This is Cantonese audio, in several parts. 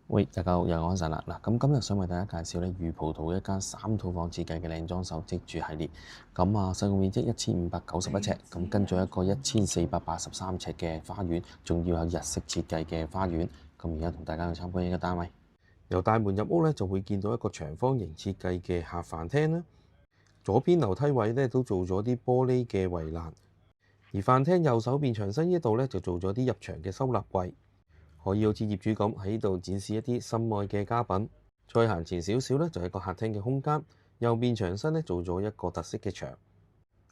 喂，大家好，又係我安神啦。嗱，咁今日想為大家介紹咧御葡萄一間3套房設計嘅靚裝修即住系列。咁啊，實用面積1591尺，咁跟住一個1483尺嘅花園，仲要有日式設計嘅花園。咁而家同大家去參觀呢個單位。由大門入屋咧，就會見到一個長方形設計嘅客飯廳啦。左邊樓梯位咧都做咗啲玻璃嘅圍欄，而飯廳右手邊牆身呢度咧就做咗啲入牆嘅收納櫃。可以好似業主咁喺呢度展示一啲心愛嘅家品。再行前少少咧，就係個客廳嘅空間。右邊牆身咧做咗一個特色嘅牆，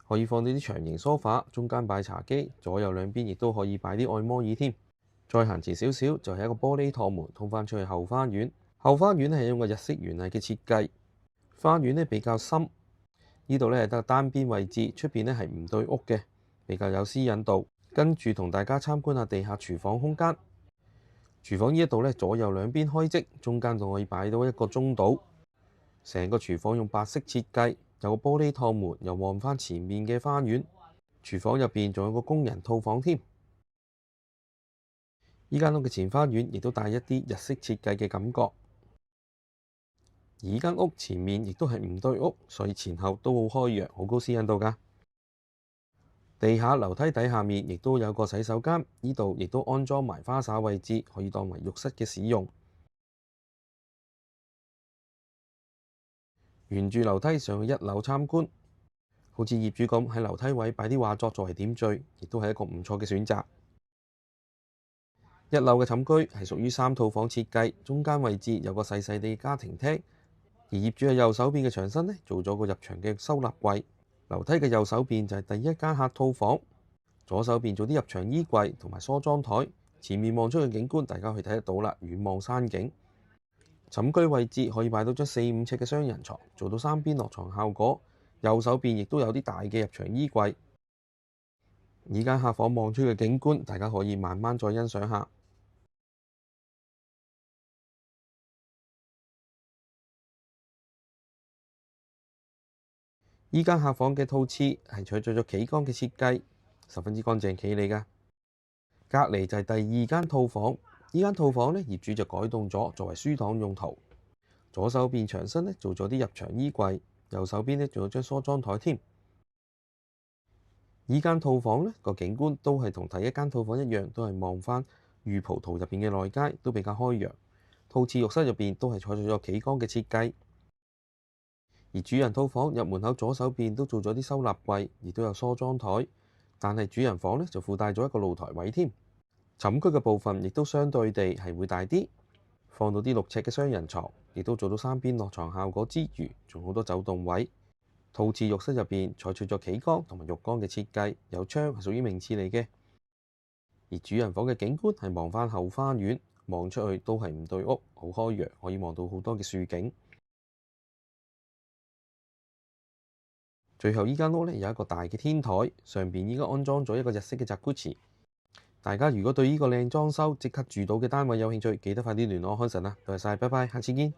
可以放呢啲長形梳化，中間擺茶几，左右兩邊亦都可以擺啲按摩椅添。再行前少少就係一個玻璃趟門，通返出去後花園。後花園係用個日式園藝嘅設計，花園咧比較深，呢度咧係得單邊位置，出邊咧係唔對屋嘅，比較有私隱度。跟住同大家參觀下地下廚房空間。廚房呢一度咧，左右兩邊開積，中間仲可以擺到一個中島。成個廚房用白色設計，有個玻璃趟門，又望返前面嘅花園。廚房入邊仲有個工人套房添。依間屋嘅前花園亦都帶一啲日式設計嘅感覺。而依間屋前面亦都係唔對屋，所以前後都好開揚，好高私隱度㗎。地下樓梯底下面亦都有個洗手間，呢度亦都安裝埋花灑位置，可以當為浴室嘅使用。沿住樓梯上去1樓參觀，好似業主咁喺樓梯位擺啲畫作作為點綴，亦都係一個唔錯嘅選擇。1樓嘅寢居係屬於3套房設計，中間位置有個細細地家庭廳，而業主喺右手邊嘅牆身呢，做咗個入牆嘅收納櫃。樓梯嘅右手邊就係第一間客套房，左手邊做啲入牆衣櫃同埋梳妝台，前面望出嘅景觀大家可以睇得到啦，遠望山景。寢居位置可以擺到張4、5尺嘅雙人床，做到3邊落床效果。右手邊亦都有啲大嘅入牆衣櫃。依間客房望出嘅景觀，大家可以慢慢再欣賞下。依間客房嘅套廁係採取咗企缸嘅設計，十分之乾淨企理㗎。隔離就係第2間套房，依間套房呢，業主就改動咗作為書檔用途。左手邊牆身呢，做咗啲入牆衣櫃，右手邊呢，仲有張梳妝台添。依間套房呢個景觀都係同第一間套房一樣，都係望返御葡萄入邊嘅內街，都比較開揚。套廁浴室入邊都係採取咗企缸嘅設計。而主人套房入門口左手邊都做咗啲收納櫃，亦都有梳妝台。但係主人房呢，就附帶咗一個露台位添。寢居嘅部分亦都相對地係會大啲，放到啲6尺嘅雙人床，亦都做到3邊落床效果之餘，仲好多走動位。套廁浴室入邊採取咗企缸同埋浴缸嘅設計，有窗係屬於名廁嚟嘅。而主人房嘅景觀係望返後花園，望出去都係唔對屋，好開揚，可以望到好多嘅樹景。最後依間屋呢，有一個大嘅天台，上邊依家安裝咗一個日式嘅集居池。大家如果對呢個靚裝修即刻住到嘅單位有興趣，記得快啲聯絡康神啦。多謝晒，拜拜，下次見。